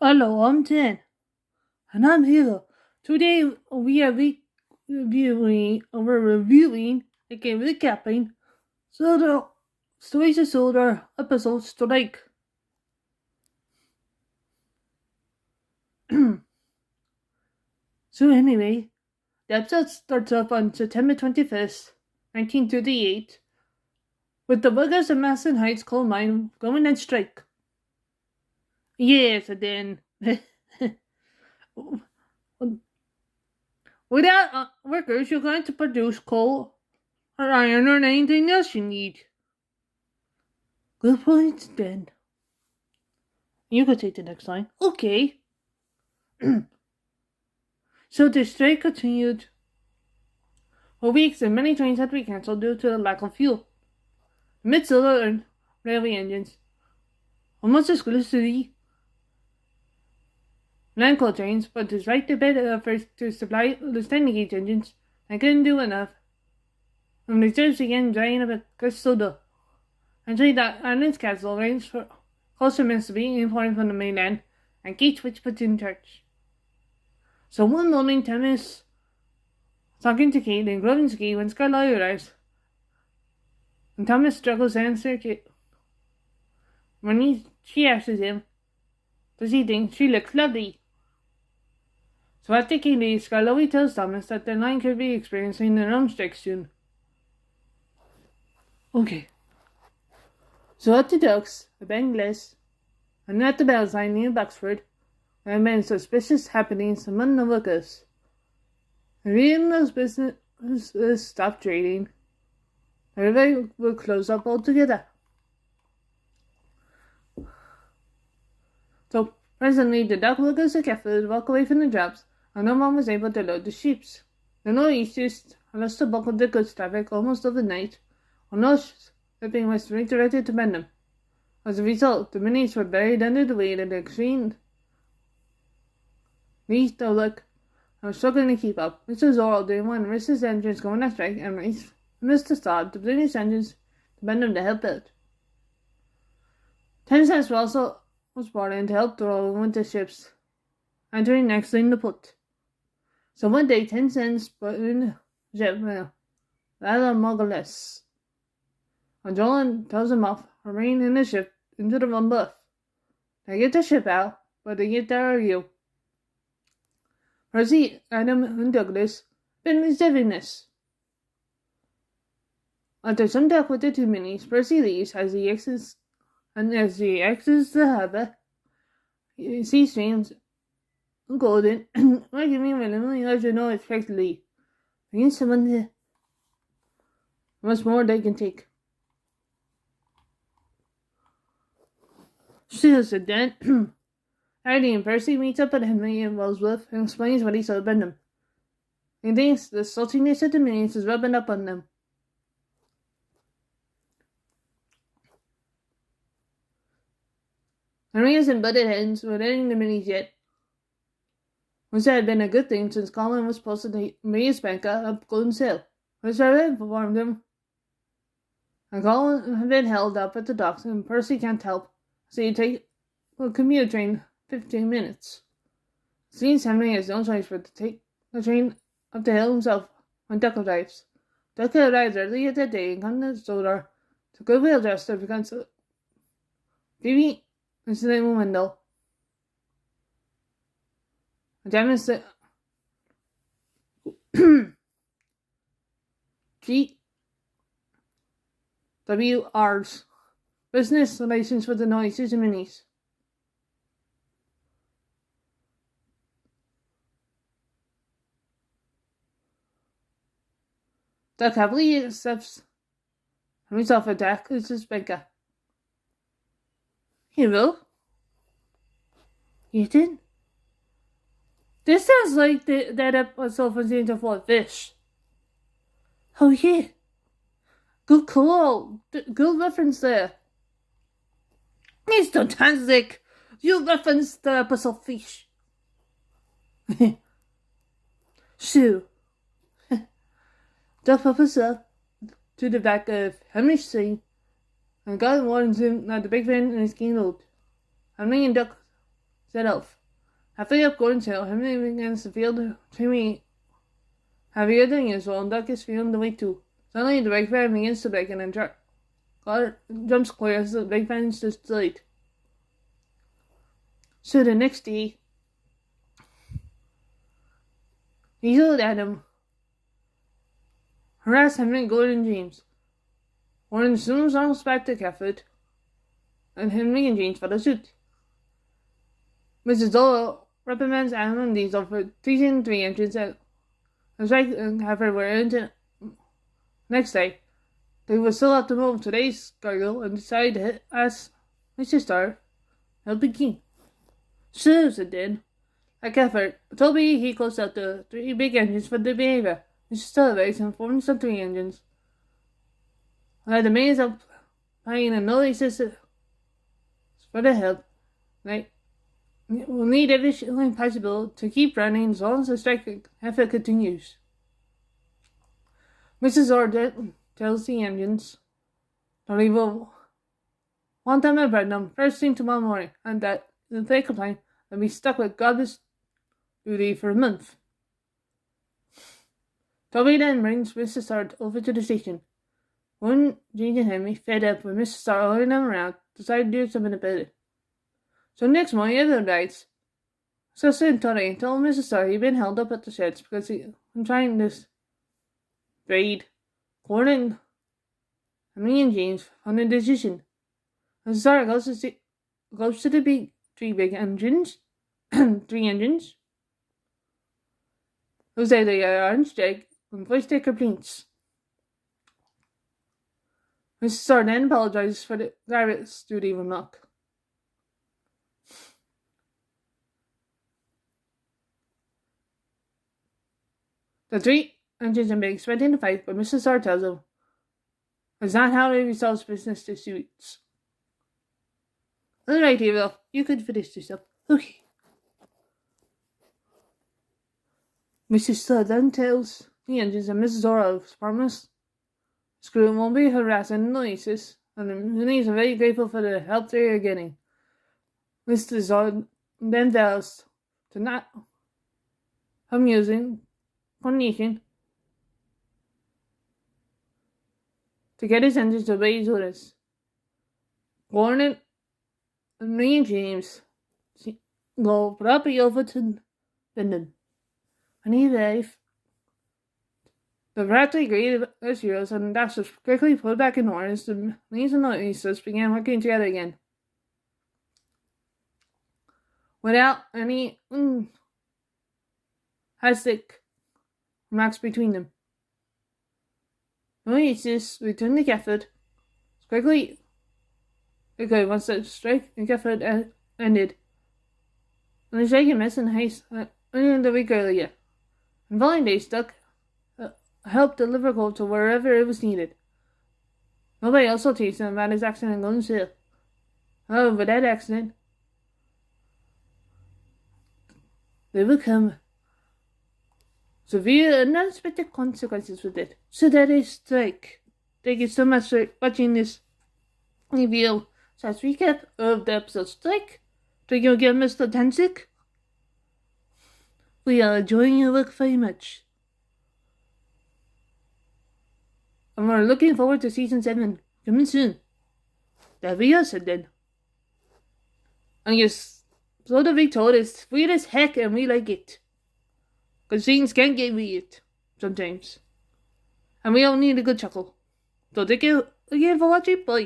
Hello, I'm Jen. And I'm Hiro. Today we are reviewing, okay, recapping, Solar, Stories Solar episode Strike. So anyway, the episode starts off on September 25th, 1938, with the workers of Masson Heights coal mine going on strike. Yes, and then without workers, you're going to produce coal or iron or anything else you need. Good point, then. You could take the next line. Okay. So the strike continued for weeks and many trains had to be cancelled due to the lack of fuel. Amid solar and railway engines, almost exclusively land coal trains, but despite the better efforts to supply the standing gauge engines, they couldn't do enough. And the reserves began drying up at soda. Eventually, the island's castle arranged for coastal men to be imported from the mainland, and Gates which put in charge. So one morning, Thomas talking to Kate in Grovinsky when Scarlett arrives, and Thomas struggles to answer Kate. When she asks him, does he think she looks lovely? So after Kate leaves, Scarlett tells Thomas that the line could be experiencing their own strike soon. Okay. So at the docks, the Bangladesh, and at the bell sign near Buxford, there have been suspicious happenings among the workers. And even those businesses stopped trading, the river will close up altogether. So presently, the dock workers are careful to walk away from the jobs, and no one was able to load the ships. The northeasters lost the bulk of the goods traffic almost overnight, while no shipping was redirected to Benham. As a result, the minis were buried under the weight of the extreme least outlook and were struggling to keep up. Mr. Zorro didn't want Mrs. engines going on strike and Mr. Stodd to bring his engines to Benham to help out. 10 cents was brought in to help throw winter ships entering next in the port. So one day, 10 cents brought in the ship rather muggless. And Jolan tells him off, remain in the ship into the one berth. They get the ship out, but they get there you. Percy, Adam, and Douglas finished their business. After some talk with the two minis, Percy leaves as he exits the harbour. He sees streams golden, like me when I should know expectedly. Against someone here. Much more they can take. Still said then. Hardy and Percy meets up at Henry and Wellsworth and explains what he saw about them. He thinks the saltiness of the minis is rubbing up on them. Henry hasn't butted heads with any of the minis yet, which had been a good thing since Colin was supposed to meet his banker up Golden Sail, which had informed him. And Colin had been held up at the docks and Percy can't help, so he take a commuter train 15 minutes. It seems Henry has no choice but to take the train up the hill himself when Duck arrives. Duck arrives earlier that day and comes to Solar to goodwill gesture because Phoebe is the name of window. And Dennis GWR's business relations with the noises and minis. Duck happily accepts himself a deck as his banker. He will. You did? This sounds like that episode from season 4 Fish. Oh yeah. Good call. Good reference there. Mr. Tanzik, you referenced the episode Fish. So, Duck pops up to the back of Henry's train, and God warns him that the big fan is getting old. Henry and Duck set off. Halfway up Gordon's Hill, Henry begins to feel the Timmy heavier than usual, and Duck is feeling the weight too. Suddenly, the brake van begins to break, and then jumps clear as the brake van is just delayed. So the next day, he yelled at him, harassed Henry, Gordon, and James. Gordon soon runs back to Cafford, and Henry and James follow suit. Mrs. Dole reprimands Adam and Diesel for teaching 3 engines at the strike and Cafford were into. Next day, they were still have to move today's cargo and decided to ask Mr. Starr help the king. So, said Dan. Like Cafford, Toby, he closed out the 3 big engines for the behavior. Mr. Starr and formed some 3 engines. The maze up playing and notices for the help. Like, we'll need everything possible to keep running as long as the strike effort continues. Mrs. Orr tells the engines that we will want them at Brenham first thing tomorrow morning, and that if they complain, they'll be stuck with godless duty for a month. Toby then brings Mr. Starr over to the station. One James and Henry, fed up with Mr. Starr ordering them around, decided to do something about it. So next morning, everyone writes. So soon Tony told Mr. Starr he'd been held up at the sheds because he'd been trying this raid. Gordon, Henry, and James found a decision. Mr. Starr goes to the big 3 big engines, 3 engines. Who say they are on strike and voice their complaints. Mr. Starr then apologizes for the garbage duty remark. The 3 engines are being expected to fight, but Mr. Starr tells him it's not how he resolves business disputes. Alright, Hiro, you can finish this up. Okay. Mr. Starr then tells the engines and Mrs. Orr's promise Screw won't be harassing noises, and the Moonies are very grateful for the help they are getting. Mr. Zod then vows to not using coordination to get his engines to obey his orders. Gordon and me and James go properly over to London. When he arrived, the rapidly agreed as heroes and dashes quickly put back in order as the Lees and Noises began working together again. Without any hectic remarks between them. Noises returned to Cafford quickly. Okay, once the strike in Cafford ended, and the strike in Mess and Haste ended a week earlier. And following days, Duck helped deliver coal to wherever it was needed. Nobody also teased him about his accident in Golden Hill. However, that accident, there will come severe and unexpected consequences with it. So that is strike. Thank you so much for watching this review / recap of the episode Strike. Thank you again, Mr. Danzig. We are enjoying your work very much. And we're looking forward to season 7 coming soon. There we are, said then. And yes, so the week told is weird as heck and we like it. Because things can get weird sometimes. And we all need a good chuckle. So thank you again for watching. Bye.